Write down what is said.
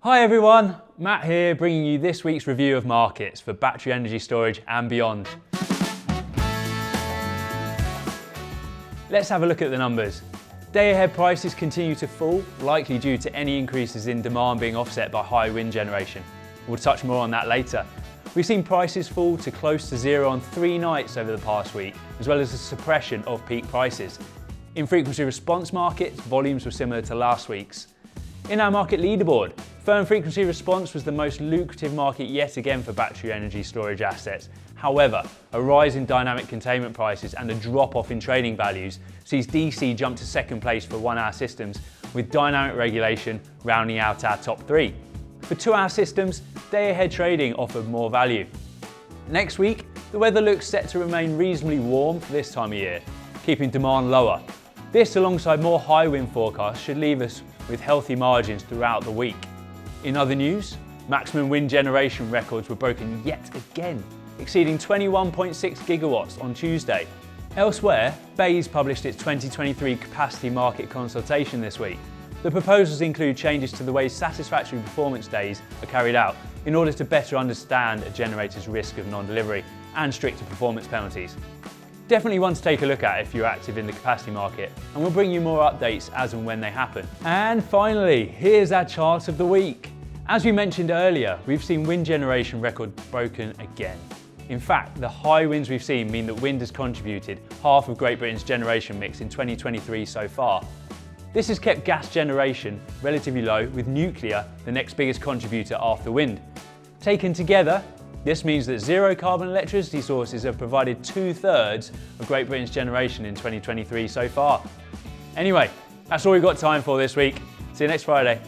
Hi everyone, Matt here bringing you this week's review of markets for battery energy storage and beyond. Let's have a look at the numbers. Day ahead prices continue to fall, likely due to any increases in demand being offset by high wind generation. We'll touch more on that later. We've seen prices fall to close to zero on 3 nights over the past week, as well as a suppression of peak prices. In frequency response markets, volumes were similar to last week's. In our market leaderboard, firm frequency response was the most lucrative market yet again for battery energy storage assets. However, a rise in dynamic containment prices and a drop-off in trading values sees DC jump to second place for 1-hour systems, with dynamic regulation rounding out our top 3. For 2-hour systems, day-ahead trading offered more value. Next week, the weather looks set to remain reasonably warm for this time of year, keeping demand lower. This, alongside more high wind forecasts, should leave us with healthy margins throughout the week. In other news, maximum wind generation records were broken yet again, exceeding 21.6 gigawatts on Tuesday. Elsewhere, BEIS published its 2023 capacity market consultation this week. The proposals include changes to the way satisfactory performance days are carried out in order to better understand a generator's risk of non-delivery and stricter performance penalties. Definitely one to take a look at if you're active in the capacity market, and we'll bring you more updates as and when they happen. And finally, here's our chart of the week. As we mentioned earlier, we've seen wind generation record broken again. In fact, the high winds we've seen mean that wind has contributed half of Great Britain's generation mix in 2023 so far. This has kept gas generation relatively low, with nuclear the next biggest contributor after wind. Taken together, this means that zero carbon electricity sources have provided 2/3 of Great Britain's generation in 2023 so far. Anyway, that's all we've got time for this week. See you next Friday.